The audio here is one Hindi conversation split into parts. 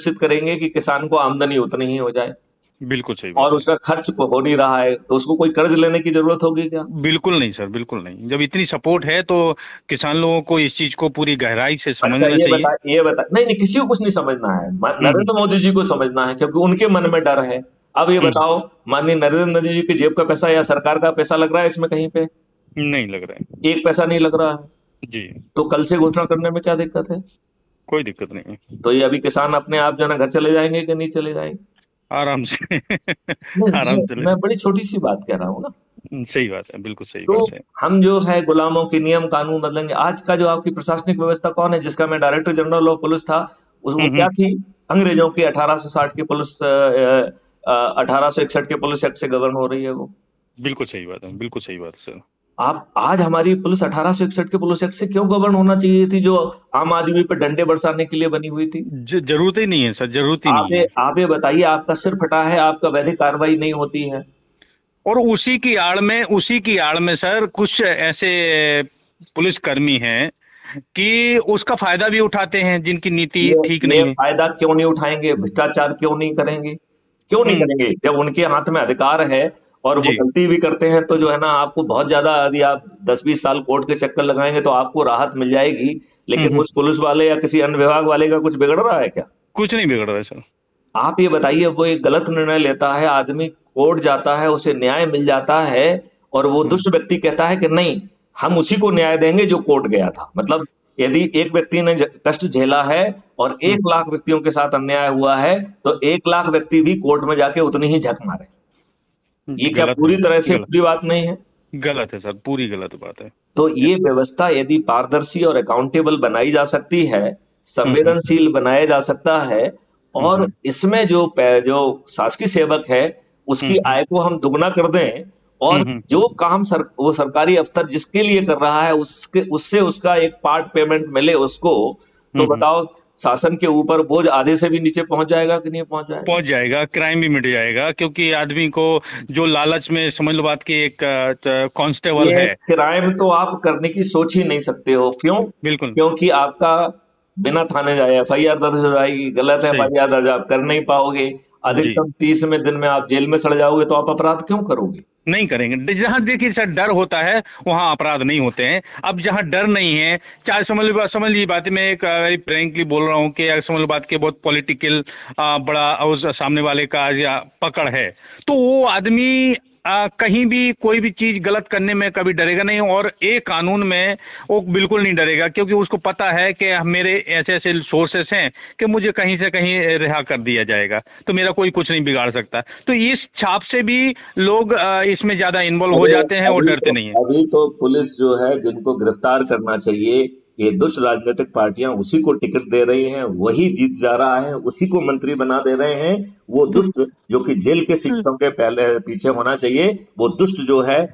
सुनिश्चित करेंगे कि किसान को आमदनी उतनी ही हो जाए। बिल्कुल सही और बात है। उसका खर्च हो नहीं रहा है तो उसको कोई कर्ज लेने की जरूरत होगी क्या? बिल्कुल नहीं सर, बिल्कुल नहीं। जब इतनी सपोर्ट है तो किसान लोगों को इस चीज को पूरी गहराई से अच्छा समझना चाहिए। ये बता, नहीं नहीं, किसी को कुछ नहीं समझना है, हम्म। नरेंद्र मोदी जी को समझना है क्योंकि उनके मन में डर है। अब ये हम्म। बताओ, माननीय नरेंद्र मोदी जी की जेब का पैसा या सरकार का पैसा लग रहा है इसमें कहीं पे? नहीं लग रहा है। एक पैसा नहीं लग रहा है। जी। तो कल से घोषणा करने में क्या दिक्कत है? कोई दिक्कत नहीं है। तो ये अभी किसान अपने आप जो है ना घर चले जाएंगे कि नहीं चले जाएंगे? आराम से नहीं, आराम से मैं बड़ी छोटी सी बात कह रहा हूँ ना। सही बात है, बिल्कुल सही तो बात है। हम जो है गुलामों के नियम कानून बदलेंगे? आज का जो आपकी प्रशासनिक व्यवस्था कौन है जिसका मैं डायरेक्टर जनरल ऑफ पुलिस था, वो क्या हम्म। थी? अंग्रेजों की 1860 की पुलिस, 1861 के पुलिस एक्ट से गवर्न हो रही है वो। बिल्कुल सही बात है, बिल्कुल सही बात है सर। आप आज हमारी पुलिस 1861 के पुलिस एक्ट से क्यों गवर्न होना चाहिए थी, जो आम आदमी पर डंडे बरसाने के लिए बनी हुई थी? जरूरत ही नहीं है सर, जरूरत ही नहीं है। आप ये बताइए, आपका सिर फटा है, आपका वैधिक कार्रवाई नहीं होती है। और उसी की आड़ में सर कुछ ऐसे पुलिसकर्मी हैं कि उसका फायदा भी उठाते हैं, जिनकी नीति ठीक ये नहीं है। फायदा क्यों नहीं उठाएंगे? भ्रष्टाचार क्यों नहीं करेंगे? क्यों नहीं हम्म। करेंगे जब उनके हाथ में अधिकार है? और वो जी। गलती भी करते हैं तो जो है ना, आपको बहुत ज्यादा, यदि आप 10-20 साल कोर्ट के चक्कर लगाएंगे तो आपको राहत मिल जाएगी। लेकिन हम्म। उस पुलिस वाले या किसी अन्य विभाग वाले का कुछ बिगड़ रहा है क्या? कुछ नहीं बिगड़ रहा है सर। आप ये बताइए, वो एक गलत निर्णय लेता है, आदमी कोर्ट जाता है, उसे न्याय मिल जाता है, और वो हम्म। दुष्ट व्यक्ति कहता है कि नहीं, हम उसी को न्याय देंगे जो कोर्ट गया था। मतलब यदि एक व्यक्ति ने कष्ट झेला है और हम्म। 1 लाख व्यक्तियों के साथ अन्याय हुआ है, तो 1 लाख व्यक्ति भी कोर्ट में जाके उतनी ही झक मारे। ये क्या गलत है। पूरी तरह से गलत। खुली बात नहीं है? गलत है सर, पूरी गलत बात है। तो ये व्यवस्था यदि पारदर्शी और अकाउंटेबल बनाई जा सकती है, हम्म। संवेदनशील बनाया जा सकता है, और हम्म। इसमें जो शासकीय सेवक है उसकी हम्म। आय को हम दुगना कर दें, और हम्म। जो काम वो सरकारी अफसर जिसके लिए कर रहा है उसके उससे उसका एक पार्ट पेमेंट मिले उसको, तो हम्म। बताओ, शासन के ऊपर बोझ आधे से भी नीचे पहुंच जाएगा कि नहीं पहुंच जाएगा? पहुंच जाएगा, क्राइम भी मिट जाएगा, क्योंकि आदमी को जो लालच में, समझ लो बात की, एक कांस्टेबल ये है। क्राइम तो आप करने की सोच ही नहीं सकते हो, क्यों? बिल्कुल क्योंकि आपका बिना थाने जाए एफआईआर दर्ज हो जाएगी, गलत सही। एफआईआर दर्ज आप कर नहीं पाओगे। जी। अधिकतम 30वें दिन में आप जेल में सड़ जाओगे, तो आप अपराध क्यों करोगे? नहीं करेंगे। जहाँ देखिए सर डर होता है वहाँ अपराध नहीं होते हैं। अब जहाँ डर नहीं है, चाहे समझ लीजिए बात, मैं एक वेरी फ्रेंकली बोल रहा हूँ कि अगर समझ लो बात के बहुत पॉलिटिकल बड़ा उस सामने वाले का या पकड़ है, तो वो आदमी कहीं भी कोई भी चीज़ गलत करने में कभी डरेगा नहीं, और एक कानून में वो बिल्कुल नहीं डरेगा, क्योंकि उसको पता है कि मेरे ऐसे ऐसे सोर्सेस हैं कि मुझे कहीं से कहीं रिहा कर दिया जाएगा, तो मेरा कोई कुछ नहीं बिगाड़ सकता। तो इस छाप से भी लोग इसमें ज़्यादा इन्वॉल्व हो अरे, जाते हैं और डरते नहीं हैं। अभी तो पुलिस जो है, जिनको गिरफ्तार करना चाहिए, ये दुष्ट राजनीतिक पार्टियां उसी को टिकट दे रही हैं, वही जीत जा रहा है, उसी को मंत्री बना दे रहे हैं। वो तो दुष्ट जो कि जेल के शिक्षकों के पहले पीछे होना चाहिए, वो दुष्ट जो है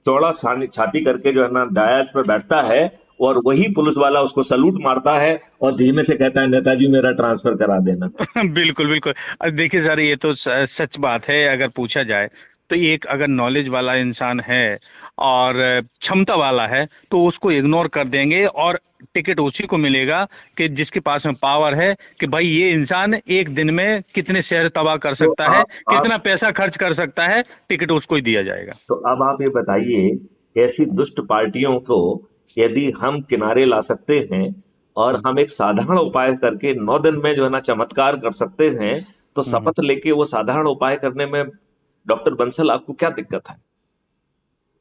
चौड़ा छाती करके जो है ना डायस पे बैठता है, और वही पुलिस वाला उसको सलूट मारता है और धीमे से कहता है, नेताजी मेरा ट्रांसफर करा देना। बिल्कुल बिल्कुल। देखिए सर, ये तो सच बात है। अगर पूछा जाए तो एक अगर नॉलेज वाला इंसान है और क्षमता वाला है तो उसको इग्नोर कर देंगे, और टिकट उसी को मिलेगा कि जिसके पास में पावर है, कि भाई ये इंसान एक दिन में कितने शहर तबाह कर तो सकता है, कितना पैसा खर्च कर सकता है, टिकट उसको ही दिया जाएगा। तो अब आप ये बताइए, ऐसी दुष्ट पार्टियों को यदि हम किनारे ला सकते हैं और हम एक साधारण उपाय करके 9 दिन में जो है ना चमत्कार कर सकते हैं, तो हम्म। शपथ लेके वो साधारण उपाय करने में डॉक्टर बंसल आपको क्या दिक्कत है?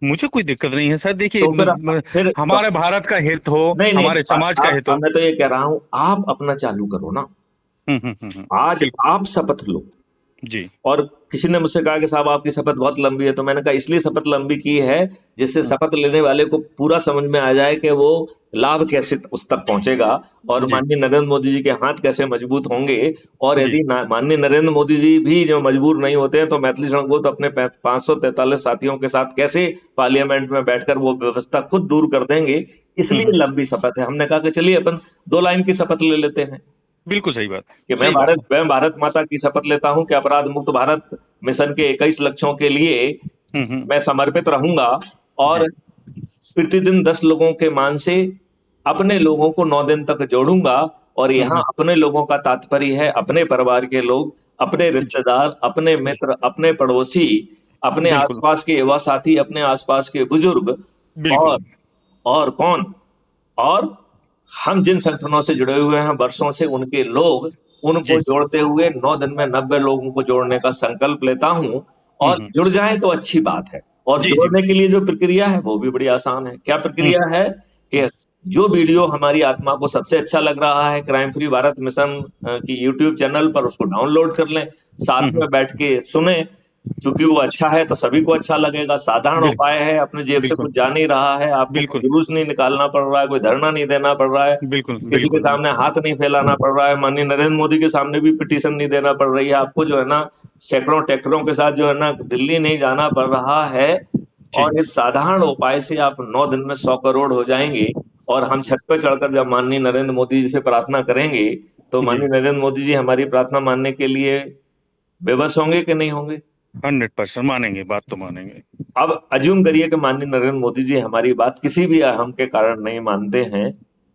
मुझे कोई दिक्कत नहीं है सर। देखिए, तो फिर हमारे भारत का हित हो, नहीं नहीं, हमारे समाज का हित हो। मैं तो ये कह रहा हूं, आप अपना चालू करो ना। आज बिल्कुल। आप शपथ लो। जी। और किसी ने मुझसे कहा कि साहब आपकी शपथ बहुत लंबी है, तो मैंने कहा इसलिए शपथ लंबी की है जिससे शपथ लेने वाले को पूरा समझ में आ जाए कि वो लाभ कैसे उस तक पहुंचेगा, और जी। माननीय नरेंद्र मोदी जी के हाथ कैसे मजबूत होंगे। और जी। यदि माननीय नरेंद्र मोदी जी भी जो मजबूर नहीं होते हैं, तो मैथिली शरणगोत अपने 543 साथियों के साथ कैसे पार्लियामेंट में बैठकर वो व्यवस्था खुद दूर कर देंगे। इसलिए लंबी शपथ है। हमने कहा कि चलिए अपन 2 लाइन की शपथ ले लेते हैं बिल्कुल सही बात है। कि सही बात है। मैं भारत माता की शपथ लेता हूं कि अपराध मुक्त भारत मिशन के 21 लक्ष्यों के लिए हम्म। मैं समर्पित रहूंगा, जी। और प्रतिदिन 10 लोगों के मान से अपने लोगों को 9 दिन तक जोड़ूंगा, और यहाँ अपने लोगों का तात्पर्य है अपने परिवार के लोग, अपने रिश्तेदार, अपने मित्र, अपने पड़ोसी, अपने बिल्कुल आसपास के युवा साथी, अपने आसपास के बुजुर्ग, और बिल्कुल। और कौन, और हम जिन संगठनों से जुड़े हुए हैं वर्षों से, उनके लोग, उनको जी। जोड़ते हुए 9 दिन में 90 लोगों को जोड़ने का संकल्प लेता हूँ। और हम्म। जुड़ जाए तो अच्छी बात है, और जी जी। जोड़ने के लिए जो प्रक्रिया है वो भी बड़ी आसान है। क्या हम्म प्रक्रिया है कि जो वीडियो हमारी आत्मा को सबसे अच्छा लग रहा है क्राइम फ्री भारत मिशन की यूट्यूब चैनल पर, उसको डाउनलोड कर लें, साथ हम्म। में बैठ के सुने, क्योंकि वो अच्छा है तो सभी को अच्छा लगेगा। साधारण बिल्कुल उपाय है, अपने जेब से बिल्कुल कुछ जा नहीं रहा है, आपको कोई बिल्कुल जुलूस नहीं निकालना पड़ रहा है, कोई धरना नहीं देना पड़ रहा है, बिल्कुल किसी के बिल्कुल। सामने हाथ नहीं फैलाना पड़ रहा है, माननीय नरेंद्र मोदी के सामने भी पिटीशन नहीं देना पड़ रही है आपको, जो है ना सैकड़ों ट्रैक्टरों के साथ जो है ना दिल्ली नहीं जाना पड़ रहा है। जी और इस साधारण उपाय से आप 9 दिन में 100 करोड़ हो जाएंगे। और हम छत पे चढ़कर जब माननीय नरेंद्र मोदी जी से प्रार्थना करेंगे, तो जी। माननीय नरेंद्र मोदी जी हमारी प्रार्थना मानने के लिए विवश होंगे कि नहीं होंगे? 100% मानेंगे, बात तो मानेंगे। अब अज्यूम करिए कि माननीय नरेंद्र मोदी जी हमारी बात किसी भी अहम के कारण नहीं मानते हैं,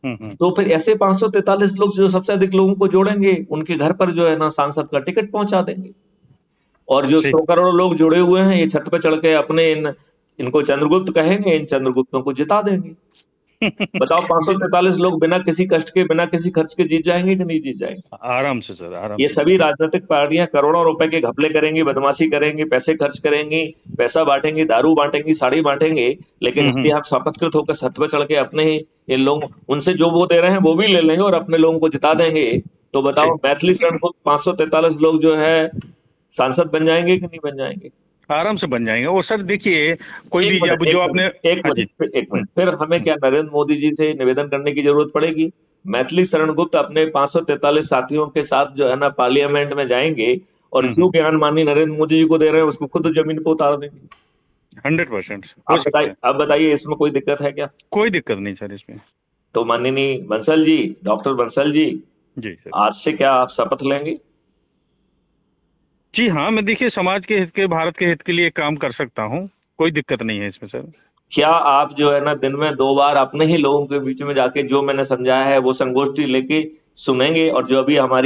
हम्म। तो फिर ऐसे 543 लोग जो सबसे अधिक लोगों को जोड़ेंगे, उनके घर पर जो है ना सांसद का टिकट पहुंचा देंगे। और जो ठीक। 100 करोड़ लोग जुड़े हुए हैं, ये छत पे चढ़ के अपने इनको चंद्रगुप्त कहेंगे, इन चंद्रगुप्तों को जिता देंगे। बताओ, जी, 543 लोग बिना किसी कष्ट के, बिना किसी खर्च के जीत जाएंगे कि नहीं जीत जाएंगे? आराम से सर, आराम ये से सभी जीतेंगे। राजनीतिक पार्टियां करोड़ों रुपए के घपले करेंगी, बदमाशी करेंगी, पैसे खर्च करेंगी, पैसा बांटेंगी, दारू बांटेंगी, साड़ी बांटेंगे, लेकिन यदि हम्म। आप शपथकृत होकर छत पे चढ़ के अपने ही ये लोग, उनसे जो वो दे रहे हैं वो भी ले लेंगे और अपने लोगों को जिता देंगे, तो बताओ ठीक। मैथिली शरण को 543 लोग जो है सांसद बन जाएंगे कि नहीं बन जाएंगे? आराम से बन जाएंगे। और सर देखिए, कोई भी जब जो आपने। एक हाँ जी। मिनट, एक मिनट, फिर हमें क्या नरेंद्र मोदी जी से निवेदन करने की जरूरत पड़ेगी? मैथिली शरण गुप्त अपने 543 साथियों के साथ जो है ना पार्लियामेंट में जाएंगे, और जो हम्म। बयान माननीय नरेंद्र मोदी जी को दे रहे हैं उसको खुद जमीन पर उतार देंगे। 100% हो सकता है। आप बताइए, इसमें कोई दिक्कत है क्या? कोई दिक्कत नहीं सर इसमें। तो माननीय बंसल जी, डॉक्टर बंसल जी, जी सर। आज से क्या आप शपथ लेंगे? जी हाँ, मैं देखिए समाज के हित के, भारत के हित के लिए काम कर सकता हूँ। कोई दिक्कत नहीं है इसमें सर। क्या आप जो है ना दिन में 2 बार अपने ही लोगों के बीच में जाके जो मैंने समझाया है वो संगोष्ठी लेके सुनेंगे, और जो अभी हमारी